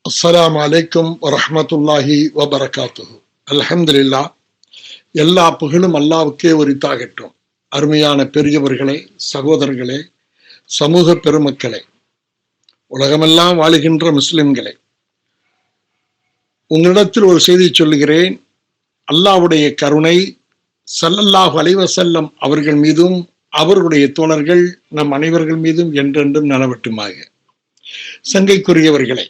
அஸ்ஸலாமு அலைக்கும் வரஹ்மத்துல்லாஹி வபரகாத்துஹு. அல்ஹம்துலில்லாஹ். எல்லா புகழும் அல்லாஹ்வுக்கே உரித்தாகட்டும். அருமையான பெரியவர்களே, சகோதரர்களே, சமூக பெருமக்களே, உலகமெல்லாம் வாழுகின்ற முஸ்லிம்களே, உங்களிடத்தில் ஒரு செய்தி சொல்லுகிறேன். அல்லாஹ்வுடைய கருணை ஸல்லல்லாஹு அலைஹி வஸல்லம் அவர்கள் மீதும் அவர்களுடைய தோழர்கள் நம் அனைவர்கள் மீதும் என்றென்றும் நலவட்டுமாக. சங்கைக்குரியவர்களே,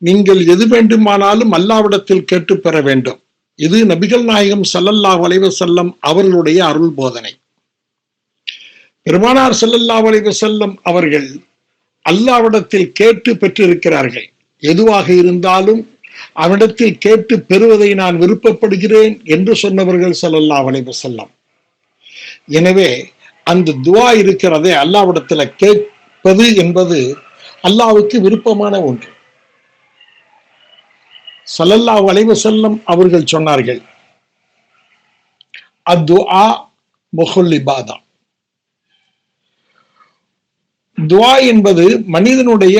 நீங்கள் எது வேண்டுமானாலும் அல்லாஹ்விடத்தில் கேட்டு பெற வேண்டும். இது நபிகள் நாயகம் ஸல்லல்லாஹு அலைஹி வஸல்லம் அவர்களுடைய அருள் போதனை. பெருமானார் ஸல்லல்லாஹு அலைஹி வஸல்லம் அவர்கள் அல்லாஹ்விடத்தில் கேட்டு பெற்றிருக்கிறார்கள். எதுவாக இருந்தாலும் அவனிடத்தில் கேட்டு பெறுவதை நான் விருப்பப்படுகிறேன் என்று சொன்னவர்கள் ஸல்லல்லாஹு அலைஹி வஸல்லம். எனவே அந்த துஆ இருக்கிறதே, அல்லாஹ்விடத்துல கேட்பது என்பது அல்லாஹ்வுக்கு விருப்பமான ஒன்று. ஸல்லல்லாஹு அலைஹி வஸல்லம் அவர்கள் சொன்னார்கள், அத்துஆ முஹுல் இபாதா. துஆ என்பது மனிதனுடைய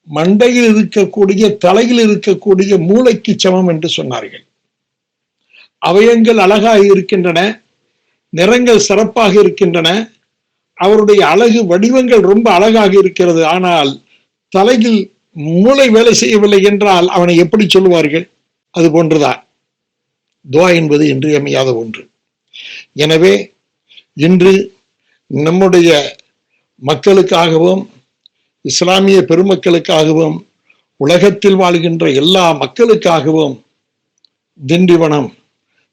மண்டையில் இருக்கக்கூடிய, தலையில் இருக்கக்கூடிய மூளைக்கு சமம் என்று சொன்னார்கள். அவயங்கள் அழகாக இருக்கின்றன, நிறங்கள் சிறப்பாக இருக்கின்றன, அவருடைய அழகு வடிவங்கள் ரொம்ப அழகாக இருக்கிறது. ஆனால் தலையில் மூளை வேலை செய்யவில்லை என்றால் அவனை எப்படி சொல்லுவார்கள்? அது போன்றுதான் துஆ என்பது இன்றியமையாத ஒன்று. எனவே இன்று நம்முடைய மக்களுக்காகவும் இஸ்லாமிய பெருமக்களுக்காகவும் உலகத்தில் வாழ்கின்ற எல்லா மக்களுக்காகவும் திண்டிவனம்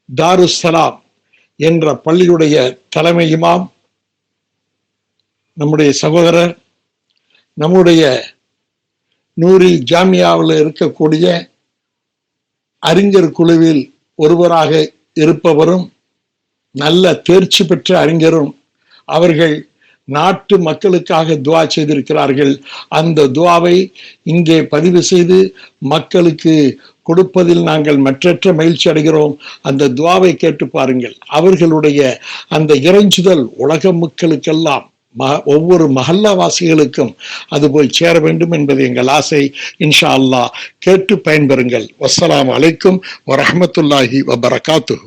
தாருஸ்ஸலாம் என்ற பள்ளியுடைய தலைமை இமாம், நம்முடைய சகோதரர், நம்முடைய நூரி ஜாமியாவில் இருக்கக்கூடிய அறிஞர் குழுவில் ஒருவராக இருப்பவரும் நல்ல தேர்ச்சி பெற்ற அறிஞரும் அவர்கள் நாட்டு மக்களுக்காக துஆ செய்திருக்கிறார்கள். அந்த துஆவை இங்கே பதிவு செய்து மக்களுக்கு கொடுப்பதில் நாங்கள் மற்றற்ற மகிழ்ச்சி அடைகிறோம். அந்த துஆவை கேட்டு பாருங்கள். அவர்களுடைய அந்த இறைஞ்சுதல் உலக மக்களுக்கெல்லாம், ஒவ்வொரு மஹல்லாவாசிகளுக்கும் அது போய் சேர வேண்டும் என்பது எங்கள் ஆசை. இன்ஷா அல்லாஹ் கேட்டு பயன்பெறுங்கள். வஸ்ஸலாமு அலைக்கும் வரஹ்மத்துல்லாஹி வபரகாத்துஹு.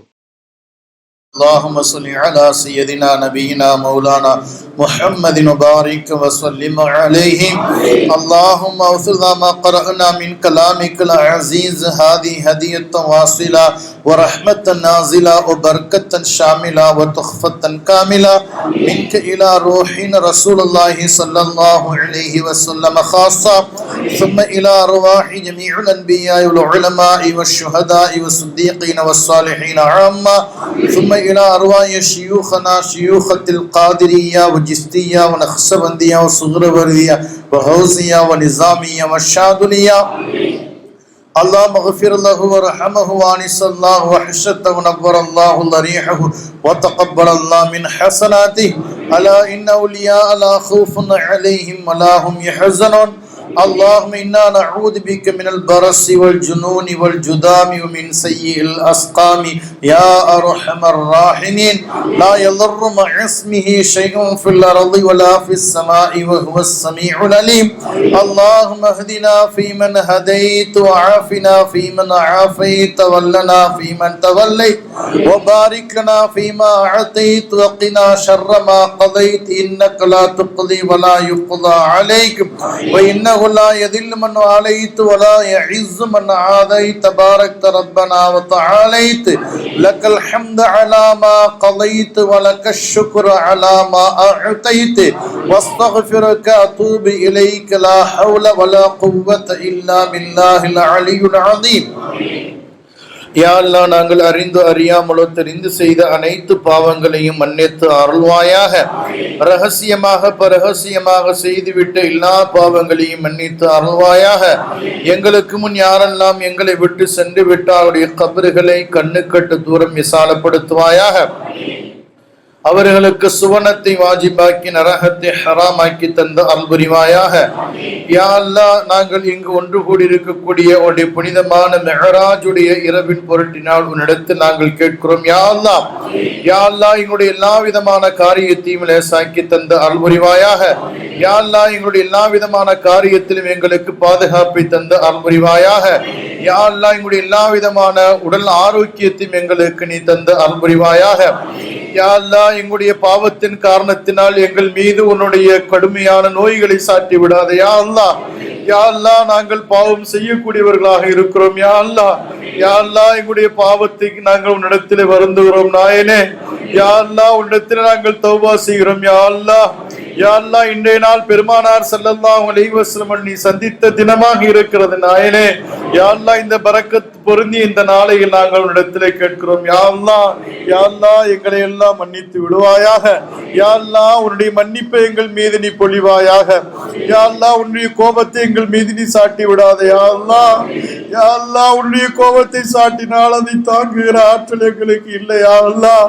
اللهم صل على سيدنا نبينا مولانا محمد وبارك وسلم عليه. اللهم اغفر ما قرأنا من كلامك العزيز، هذه هدية واصلة ورحمة نازلة وبركة شاملة وتخفة كاملة منك إلى روح رسول الله صلى الله عليه وسلم خاصة، ثم إلى أرواح جميع الأنبياء والعلماء والشهداء والصديقين والصالحين عامة، ثم إلى أرواح شيوخنا شيوخة القادرية وجستية ونخشبندية وصغرورية وغوثية ونظامية والشاذلية. اللهم اغفر له ورحمه وانس الله وحشته ونور الله ضريحه وتقبل الله من حسناته. ألا إن أولياء لا خوف عليهم ولا هم يحزنون. اللهم إنا نعوذ بك من البرص والجنون والجذام ومن سيء الأسقام يا أرحم الراحمين. لا يضر مع اسمه شيء في الأرض ولا في السماء وهو السميع العليم. اللهم اهدنا فيمن هديت وعافنا فيمن عافيت وولنا فيمن توليت وبارك لنا فيما أعطيت وقنا شر ما قضيت، إنك لا تقضي ولا يقضى عليك، وإنه لا يذل من واليت ولا يعز من عاديت، تباركت ربنا وتعاليت. لك الحمد على ما قضيت ولك الشكر على ما أعطيت، واستغفرك أتوب إليك. لا حول ولا قوة إلا بالله العلي العظيم. யா அல்லாஹ், நாங்கள் அறிந்து அறியாமலோ தெரிந்து செய்த அனைத்து பாவங்களையும் மன்னித்து அருள்வாயாக. ரகசியமாக பரகசியமாக செய்துவிட்ட எல்லா பாவங்களையும் மன்னித்து அருள்வாயாக. எங்களுக்கு முன் யாரெல்லாம் எங்களை விட்டு சென்று விட்டால் அவருடைய கபறுகளை கண்ணுக்கட்டு தூரம் விசாலப்படுத்துவாயாக. அவர்களுக்கு சுவனத்தை வாஜிபாக்கி நரகத்தை ஹராமாக்கி தந்த அல்புரிவாயாக. யா அல்லாஹ், நாங்கள் இங்கு ஒன்று கூடி இருக்கக்கூடிய உடைய புனிதமான மெஹராஜுடைய இரவின் பொருட்டினால் உன்னிடத்தில் நாங்கள் கேட்கிறோம். யா அல்லாஹ், யா அல்லாஹ், எங்களுடைய எல்லா விதமான காரியத்தையும் லேசாக்கி தந்த அல்புரிவாயாக. யா அல்லாஹ், எங்களுடைய எல்லா விதமான காரியத்திலும் எங்களுக்கு பாதுகாப்பை தந்த அல்புரிவாயாக. யா அல்லாஹ், எங்களுடைய எல்லா விதமான உடல் ஆரோக்கியத்தையும் எங்களுக்கு நீ தந்த அல்புரிவாயாக. யா அல்லாஹ், எங்களுடைய பாவத்தின் காரணத்தினால் எங்கள் மீது உன்னுடைய கடுமையான நோய்களை சாட்டி விடாதே. யா அல்லாஹ், யா அல்லாஹ், நாங்கள் பாவம் செய்யக்கூடியவர்களாக இருக்கிறோம். யா அல்லாஹ், யா அல்லாஹ், எங்களுடைய பாவத்தை நாங்கள் உன்னிடத்திலே வருந்துகிறோம் நாயனே. யா அல்லாஹ், உன்னிடத்திலே நாங்கள் தௌபா செய்கிறோம். யா அல்லாஹ், யா அல்லாஹ், இன்றைய நாள் பெருமானார் ஸல்லல்லாஹு அலைஹி வஸல்லம் நீ சந்தித்த தினமாக இருக்கிறது நாயனே. யா அல்லாஹ், இந்த பரக்கத் பொருந்தி இந்த நாளையில் நாங்கள் உன்னிடத்திலே கேட்கிறோம். யா அல்லாஹ், யா அல்லாஹ், எங்களை எல்லாம் மன்னித்து விடுவாயாக. யா அல்லாஹ், உன்னுடைய மன்னிப்பை எங்கள் மீது நீ பொழிவாயாக. யா அல்லாஹ், உன்னுடைய கோபத்தை எங்கள் மீது நீ சாட்டி விடாதே. யா அல்லாஹ், யா அல்லாஹ், உன்னுடைய கோபத்தை சாட்டினால் அதை தாங்குகிற ஆற்றல் எங்களுக்கு இல்லை. யா அல்லாஹ்,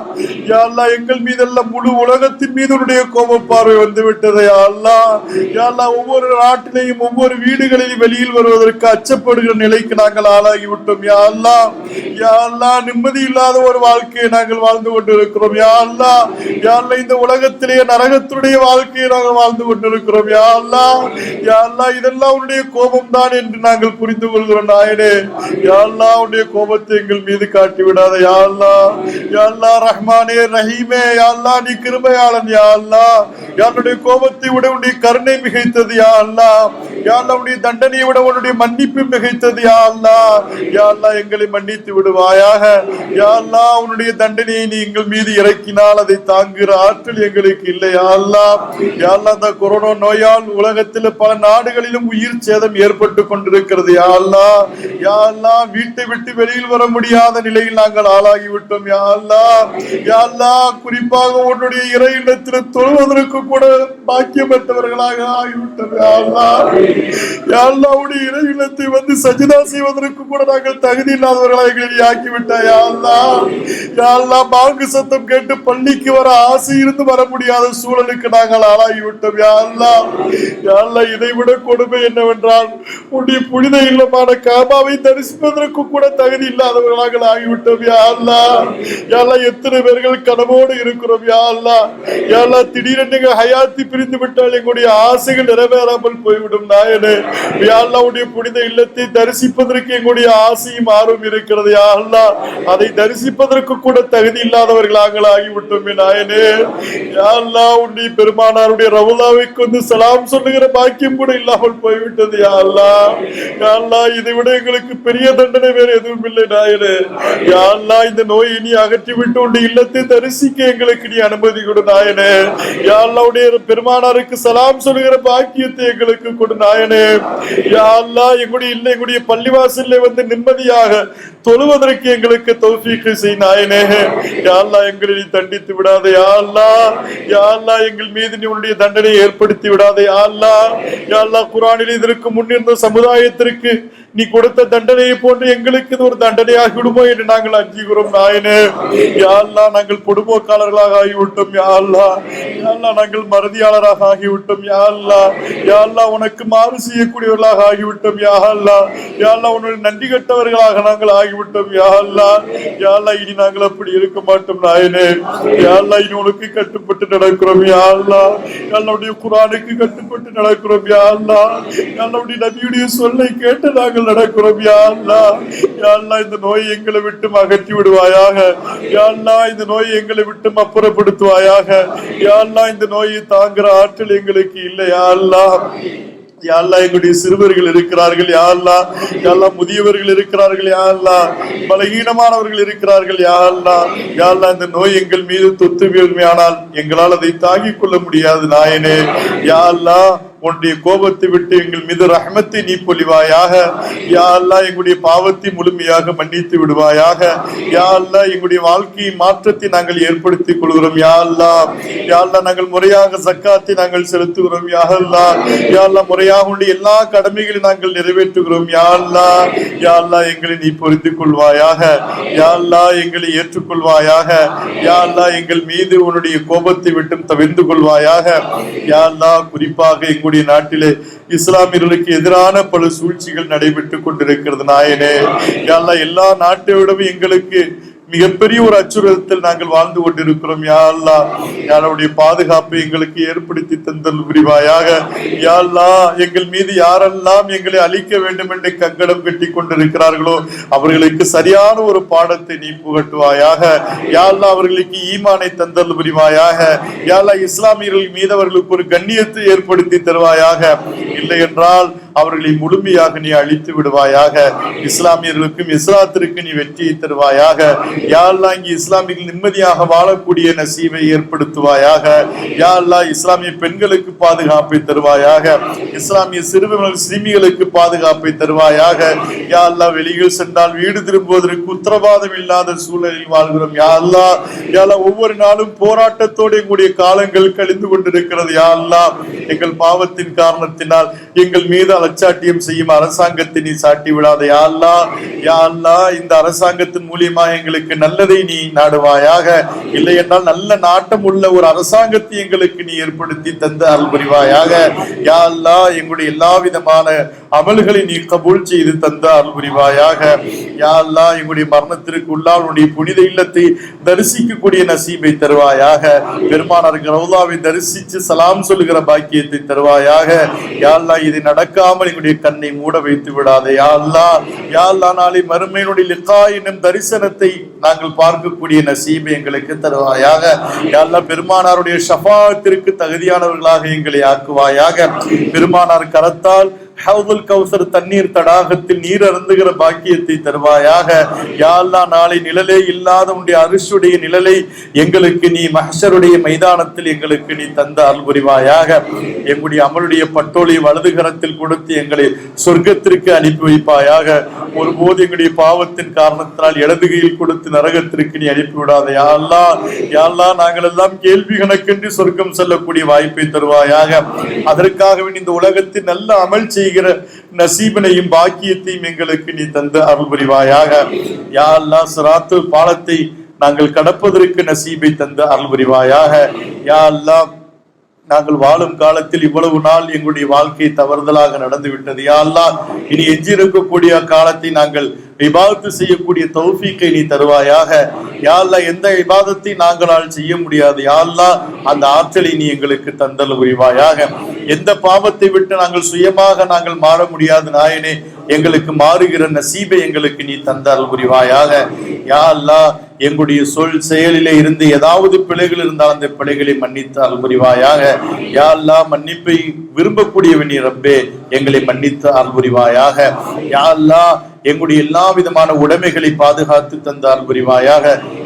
யா அல்லாஹ், எங்கள் மீதெல்லாம் முழு உலகத்தின் மீது உன்னுடைய கோப பார்வை வந்து விட்டது. யா அல்லாஹ், யா அல்லாஹ், ஒவ்வொரு நாட்டிலையும் ஒவ்வொரு வீடுகளிலும் வெளியில் வருவதற்கு அச்சப்படுகிற நிலைக்கு நாங்கள் ஆளாகிவிட்டோம். யா அல்லாஹ், யா அல்லாஹ், நிம்மதி இல்லாத ஒரு வாழ்க்கையை நாங்கள் வாழ்ந்து கொண்டிருக்கிறோம். யா அல்லாஹ், யா அல்லாஹ், இந்த உலகத்திலேயே நரகத்துடைய வாழ்க்கையை நாங்கள் வாழ்ந்து கொண்டிருக்கிறோம். யா அல்லாஹ், யா அல்லாஹ், இதெல்லாம் உன்னுடைய கோபம் தான் என்று நாங்கள் புரிந்து கொள்கிறோம் நாயனே. யா அல்லாஹ், உன்னுடைய கோபத்தை எங்கள் மீது காட்டி விடாத. யா அல்லாஹ், யா அல்லாஹ், ரஹ்மானே ரஹீமே, யா அல்லாஹ், நீ கிருபையாளன். யா அல்லாஹ், யாருடைய கோபத்தை விட உன்னுடைய கருணை மிகைத்தது. யா அல்லாஹ், யா அல்லாஹ், உன்னுடைய தண்டனையை விட உன்னுடைய மன்னிப்பு மிகைத்தது. யா அல்லாஹ், யா அல்லாஹ், எங்களை மன்னித்து விடுவாயாக. யா அல்லாஹ், உன்னுடைய தண்டனையை நீ எங்கள் மீது இறக்கினால் அதை தாங்குகிற ஆற்றல் எங்களுக்கு இல்லை. யா அல்லாஹ், யா அல்லாஹ், இந்த கொரோனா நோயால் உலகத்தில் பல நாடுகளிலும் உயிர் சேதம் ஏற்பட்டு கொண்டிருக்கிறது. யா அல்லாஹ், யா அல்லாஹ், வீட்டை விட்டு வெளியில் வர முடியாத நிலையில் நாங்கள் ஆளாகிவிட்டோம். யா அல்லாஹ், யா அல்லாஹ், குறிப்பாக உன்னுடைய இறை இல்லத்தில் தொழுவதற்கு கூட பாக்கியமற்றவர்களாக ஆகிவிட்டோம். யா அல்லாஹ், யா அல்லாஹ், உன்னுடைய இறை இல்லத்தை வந்து சஜிதா செய்வதற்கு கூட நாங்கள் தகுதி இல்லாதவர்களாக எங்களை ஆக்கிவிட்டாய். யா அல்லாஹ், யா அல்லாஹ், பாங்கு சத்தம் கேட்டு பள்ளிக்கு வர ஆசை இருந்து வர முடியாத சூழலுக்கு நாங்கள் ஆளாகிவிட்டோம். யா அல்லாஹ், யா அல்லாஹ், இதை விட கொடுமை என்னவென்றால் உன்னுடைய புனித இல்லமான காபாவை தரிசிப்பதற்கு கூட தகுதி இல்லாதவர்களாக ஆகிவிட்டோம். யா அல்லாஹ், யா அல்லாஹ், எத்தனை பேர்கள் கனவோடு இருக்கிறோம். யா அல்லாஹ், யா அல்லாஹ், திடீரென்று ஹயாத்தி பிரிந்து விட்டால் எங்களுடைய ஆசைகள் நிறைவேறாமல் போய்விடும் நாயனே. யா அல்லாஹ், உன்னுடைய புனித இல்லத்தை தரிசிப்பதற்கு எங்களுடைய ஆசையும் ஆர்வம் இருக்கிறது. யா அல்லாஹ், அதை தரிசிப்பதற்கு கூட தகுதி இல்லாதவர்களாக ஆகிவிட்டோம் நாயனே. யா அல்லாஹ், உன்னுடைய பெருமானாருடைய ரவுலாவை கொண்டு சலாம் சொல்லுகிற பாக்கியம் கூட இல்லாமல் போய்விட்டது. யா அல்லாஹ், யா அல்லாஹ், இதை விட எங்களுக்கு பெரிய தண்டனை வேற எதுவும் இல்லை நாயனே. யா அல்லாஹ், இந்த நோயை நீ அகற்றிவிட்டு உன்னுடைய இல்லத்தை தரிசிக்க எங்களுக்கு நீ அனுமதி கொடு நாயனே. யா அல்லாஹ், உன்னுடைய பெருமானாருக்கு சலாம் சொல்லுகிற பாக்கியத்தை எங்களுக்கு கொடு நாயனே. யா அல்லாஹ், எங்களுடைய பள்ளிவாசல்ல வந்து நிம்மதியாக தொழுவதற்கு எங்களுக்கு தௌஃபீக் செய் நாயனே. யா அல்லாஹ், எங்களை நீ தண்டித்து விடாதே. யா அல்லாஹ், யா அல்லாஹ், எங்கள் மீது நீ உன்னுடைய தண்டனை ஏற்படுத்தி விடாதே. யா அல்லாஹ், யா அல்லாஹ், குர்ஆனில் இதற்கு முன்னிருந்த சமுதாயத்திற்கு நீ கொடுத்த தண்டனையை போன்று எங்களுக்கு இது ஒரு தண்டனையாகி விடுமோ என்று நாங்கள் அஞ்சுகிறோம் நாயனே. யா அல்லாஹ், நாங்கள் பொடுபோக்காளர்களாக ஆகிவிட்டோம். யா அல்லாஹ், யா அல்லாஹ், நாங்கள் மறதியாளராக ஆகிவிட்டோம். யா அல்லாஹ், யா அல்லாஹ், உனக்கு மாறு செய்யக்கூடியவர்களாக ஆகிவிட்டோம். யா அல்லாஹ், யா அல்லாஹ், உன்னுடைய நன்றி கட்டவர்களாக நாங்கள் ஆகிவிட்டோம். யா அல்லாஹ், யா அல்லாஹ், இனி நாங்கள் அப்படி இருக்க மாட்டோம் நாயனே. யா அல்லாஹ், இனி உனக்கு கட்டுப்பட்டு நடக்கிறோம். யா அல்லாஹ், யா அல்லாஹ், உன்னுடைய குர்ஆனுக்கு கட்டுப்பட்டு நடக்கிறோம். யா அல்லாஹ், யா அல்லாஹ், உன்னுடைய நபியுடைய சொல்லை கேட்டு நாங்கள் நடக்கிறோம். யா அல்லாஹ், யா அல்லாஹ், இந்த நோயை எங்களை விட்டு அகற்றி விடுவாயாக. யா அல்லாஹ், இந்த நோயை எங்களை விட்டு அப்புறப்படுத்துவாயாக. யா அல்லாஹ், இந்த நோயை தாங்குற ஆற்றல் எங்களுக்கு இல்லை. யா அல்லாஹ், யா அல்லாஹ், எங்களுடைய சிறுவர்கள் இருக்கிறார்கள். யா அல்லாஹ், யா அல்லாஹ், முதியவர்கள் இருக்கிறார்கள். யா அல்லாஹ், பலகீனமானவர்கள் இருக்கிறார்கள். யா அல்லாஹ், யா அல்லாஹ், இந்த நோய் எங்கள் மீது தொத்துவியானால் எங்களால் அதை தாங்கிக் கொள்ள முடியாது நாயனே. யா அல்லாஹ், உன்னுடைய கோபத்தை விட்டு எங்கள் மீது ரஹ்மத்தை நீ பொழிவாயாக. யா அல்லாஹ் எங்களுடைய பாவத்தை முழுமையாக மன்னித்து விடுவாயாக. யா அல்லாஹ் எங்களுடைய வாழ்க்கையை மாற்றத்தை நாங்கள் ஏற்படுத்திக் கொள்கிறோம். யா அல்லாஹ், யா அல்லாஹ் நாங்கள் முறையாக ஜக்காத்தை நாங்கள் செலுத்துகிறோம். யா அல்லாஹ், யா அல்லாஹ் முறையாக உள்ள எல்லா கடமைகளை நாங்கள் நிறைவேற்றுகிறோம். யா அல்லாஹ், யா அல்லாஹ் எங்களை நீ பொறுத்துக் கொள்வாயாக. யா அல்லாஹ் எங்களை ஏற்றுக்கொள்வாயாக. யா அல்லாஹ் எங்கள் மீது உன்னுடைய கோபத்தை விட்டும் தவிர்த்து கொள்வாயாக. யா அல்லாஹ் குறிப்பாக எங்களுடைய நாட்டிலே இஸ்லாமியர்களுக்கு எதிரான பல சூழ்ச்சிகள் நடைபெற்றுக் கொண்டிருக்கிறது நாயனே. யா அல்லாஹ் எல்லா நாட்டை விடவும் எங்களுக்கு மிகப்பெரிய ஒரு அச்சுறுத்தல் நாங்கள் வாழ்ந்து கொண்டிருக்கிறோம். யா அல்லாஹ், யாருடைய பாதுகாப்பை எங்களுக்கு ஏற்படுத்தி தந்தல் புரிவாயாக. யா அல்லாஹ் எங்கள் மீது யாரெல்லாம் எங்களை அழிக்க வேண்டும் என்று கங்கணம் கட்டி கொண்டிருக்கிறார்களோ அவர்களுக்கு சரியான ஒரு பாடத்தை நீ புகட்டுவாயாக. யா அல்லாஹ் அவர்களுக்கு ஈமானை தந்தல் புரிவாயாக. யா அல்லாஹ் இஸ்லாமியர்கள் மீது அவர்களுக்கு ஒரு கண்ணியத்தை ஏற்படுத்தி தருவாயாக. இல்லை என்றால் அவர்களை முழுமையாக நீ அழித்து விடுவாயாக. இஸ்லாமியர்களுக்கும் இஸ்லாத்திற்கு நீ வெற்றியை தருவாயாக. யா அல்லாஹ் இங்கு இஸ்லாமியர்கள் நிம்மதியாக வாழக்கூடிய நசீவை ஏற்படுத்துவாயாக. யா அல்லாஹ் இஸ்லாமிய பெண்களுக்கு பாதுகாப்பை தருவாயாக. இஸ்லாமிய சிறுமிகளுக்கு பாதுகாப்பை தருவாயாக. யா அல்லாஹ் வெளியில் சென்றால் வீடு திரும்புவதற்கு உத்தரவாதம் இல்லாத சூழலில் வாழ்கிறோம். யா அல்லாஹ், யா அல்லாஹ் ஒவ்வொரு நாளும் போராட்டத்தோடு எங்களுடைய காலங்கள் கழிந்து கொண்டிருக்கிறது. யா அல்லாஹ் எங்கள் பாவத்தின் காரணத்தினால் எங்கள் மீது அலட்சாட்டியம் செய்யும் அரசாங்கத்தை நீ சாட்டி விடாத. யா அல்லாஹ், யா அல்லாஹ் இந்த அரசாங்கத்தின் மூலியமா எங்களுக்கு நல்லதை நீ நாடுவாயாக. இல்லை என்றால் நல்ல நாட்டம் உள்ள ஒரு அரசாங்கத்தை எங்களுக்கு நீ ஏற்படுத்தி தந்த அருள் புரிவாயாக. யா அல்லாஹ் எங்களுடைய எல்லா விதமான அமல்களை நீ கபூல் செய்து தந்த அருள் புரிவாயாக. யா அல்லாஹ் எங்களுடைய மரணத்திற்கு உள்ளால் உன்னுடைய புனித இல்லத்தை தரிசிக்கக்கூடிய நசீபை தருவாயாக. பெருமானார் ரவுலாவை தரிசித்து சலாம் சொல்லுகிற பாக்கியத்தை தருவாயாக. யா அல்லாஹ் இது நடக்காமல் எங்களுடைய கண்ணை மூட வைத்து விடாதே. யா அல்லாஹ், யா அல்லாஹ் நாளை மறுமையினுடைய லிகா என்னும் தரிசனத்தை நாங்கள் பார்க்கக்கூடிய நசீபை எங்களுக்கு தருவாயாக. யா அல்லாஹ் பெருமானாருடைய ஷஃபாஅத்திற்கு தகுதியானவர்களாக எங்களை ஆக்குவாயாக. பெருமானார் கரத்தால் ஹவுதுல் கௌசர் தண்ணீர் தடாகத்தில் நீர் அருந்துகிற பாக்கியத்தை தருவாயாக. யா அல்லாஹ் நாளை நிழலே இல்லாத உன்னுடைய அரிசுடைய நிழலை எங்களுக்கு நீ மஹ்ஷருடைய மைதானத்தில் எங்களுக்கு நீ தந்த அருள் புரிவாயாக. எங்களுடைய அமலுடைய பட்டோலை வலது கரத்தில் கொடுத்து எங்களை சொர்க்கத்திற்கு அனுப்பி வைப்பாயாக. ஒருபோது எங்களுடைய பாவத்தின் காரணத்தினால் இடதுகையில் கொடுத்து நரகத்திற்கு நீ அனுப்பிவிடாத. யா அல்லாஹ், யா அல்லாஹ் நாங்கள் எல்லாம் கேள்வி கணக்கின்றி சொர்க்கம் செல்லக்கூடிய வாய்ப்பை தருவாயாக. அதற்காக இந்த உலகத்தில் நல்ல அமல் செய்கிற நசீபனையும் பாக்கியத்தையும் எங்களுக்கு நீ தந்து அருள் புரிவாயாக. யா அல்லாஹ் சிராத்து பாலத்தை நாங்கள் கடப்பதற்கு நசீபை தந்து அருள் புரிவாயாக. யா அல்லாஹ் நாங்கள் வாழும் காலத்தில் இவ்வளவு நாள் எங்களுடைய வாழ்க்கை தவறுதலாக நடந்து விட்டது. யா அல்லாஹ் இனி எஞ்சி இருக்கக்கூடிய காலத்தை நாங்கள் இபாதத்து செய்யக்கூடிய தௌஃபீக்கை நீ தருவாயாக. யா அல்லாஹ் எந்த இபாதத்தை நாங்களால் செய்ய முடியாது. யா அல்லாஹ் அந்த ஆற்றலை நீ எங்களுக்கு தந்தல் புரிவாயாக. எந்த பாவத்தை விட்டு நாங்கள் சுயமாக நாங்கள் மாற முடியாது நாயனே, எங்களுக்கு மாறுகிற நசீபை எங்களுக்கு நீ தந்தல் புரிவாயாக. யா அல்லாஹ் எங்களுடைய சொல் செயலிலே இருந்து ஏதாவது பிழைகள் இருந்தால் அந்த பிழைகளை மன்னித்து அருள் புரிவாயாக. யா அல்லாஹ் மன்னிப்பை விரும்பக்கூடியவன் நீ ரப்பே, எங்களை மன்னித்து அருள் புரிவாயாக. யா அல்லாஹ் எங்களுடைய எல்லா விதமான உடைமைகளை பாதுகாத்து தந்த அருள் புரிவாயாக.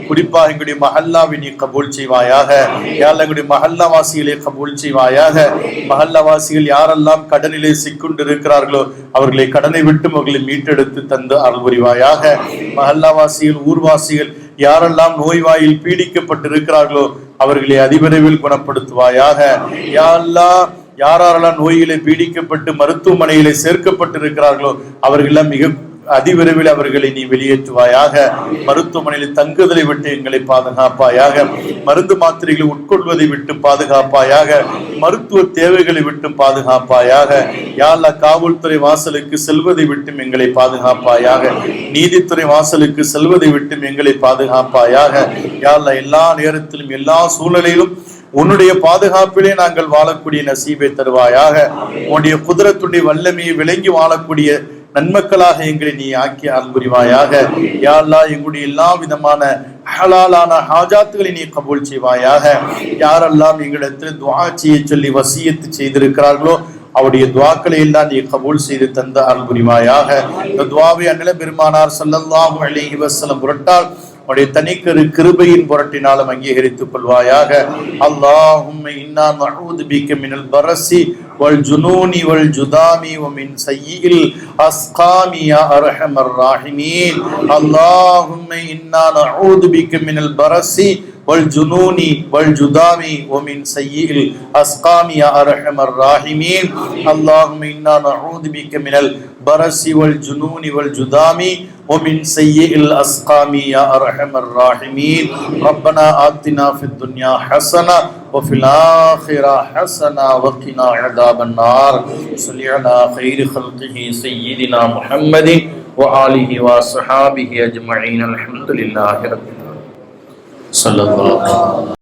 குறிப்பாக எங்களுடைய மஹல்லாவை நீ கபூல் செய்வாயாக. யா அல்லாஹ் எங்களுடைய மஹல்லா வாசிகளை கபூல் செய்வாயாக. மஹல்லா வாசிகள் யாரெல்லாம் கடனிலே சிக்குண்டு இருக்கிறார்களோ அவர்களை கடனை விட்டு அவர்களை மீட்டெடுத்து தந்து அருள் புரிவாயாக. மஹல்லா வாசிகள் ஊர்வாசிகள் யாரெல்லாம் நோய்வாயில் பீடிக்கப்பட்டிருக்கிறார்களோ அவர்களை அதிவிரைவில் குணப்படுத்துவாயாக. யா அல்லாஹ் யாரெல்லாம் நோயிலே பீடிக்கப்பட்டு மருத்துவமனையிலே சேர்க்கப்பட்டிருக்கிறார்களோ அவர்களெல்லாம் மிக அதிவிரைவில் அவர்களை நீ வெளியேற்றுவாயாக. மருத்துவமனையில் தங்குதலை விட்டு எங்களை பாதுகாப்பாயாக. மருந்து மாத்திரைகளை உட்கொள்வதை விட்டு பாதுகாப்பாயாக. மருத்துவ தேவைகளை விட்டு பாதுகாப்பாயாக. யா அல்லாஹ் காவல்துறை வாசலுக்கு செல்வதை விட்டும் எங்களை பாதுகாப்பாயாக. நீதித்துறை வாசலுக்கு செல்வதை விட்டும் எங்களை பாதுகாப்பாயாக. யா அல்லாஹ் எல்லா நேரத்திலும் எல்லா சூழ்நிலையிலும் உன்னுடைய பாதுகாப்பிலே நாங்கள் வாழக்கூடிய நசீபை தருவாயாக. உன்னுடைய குதிரத்துடைய வல்லமையை விளங்கி வாழக்கூடிய நன்மக்களாக எங்களை நீ ஆக்கி அருள் புரிவாயாக. யா அல்லாஹ் எங்களுடைய எல்லா விதமான ஹலாலான ஹாஜாத்துகளை நீ கபூல் செய்வாயாக. யாரெல்லாம் எங்களிடத்தில் துஆ செய்ய சொல்லி வசியத்து செய்திருக்கிறார்களோ அவருடைய துவாக்களை எல்லாம் நீ கபூல் செய்து தந்த அருள் புரிவாயாக. இந்த துவாவை அன்னில பெருமானார் ஸல்லல்லாஹு அலைஹி வஸல்லம் புரட்டால் உடைய தனிக்கரு கிருபையின் புரட்டினாலும் அங்கீகரித்துக் கொள்வாயாக. அல்லாஹும்ம இன்னா நஊது பிக மினல் பரஸி والجنون والجذام ومن سيء الأسقام يا أرحم الراحمين اللهم إنا نعوذ بك من البرص والجنون والجذام ومن سيء الأسقام يا أرحم الراحمين اللهم إنا نعوذ بك من البرص والجنون والجذام ومن سيء الأسقام يا أرحم الراحمين ربنا آتنا في الدنيا حسنة وفي الآخرة حسنة وقنا عذاب النار صل على خير خلقه سيدنا محمد وآله وصحابه أجمعين الحمد لله رب العالمين صلى الله عليه وسلم.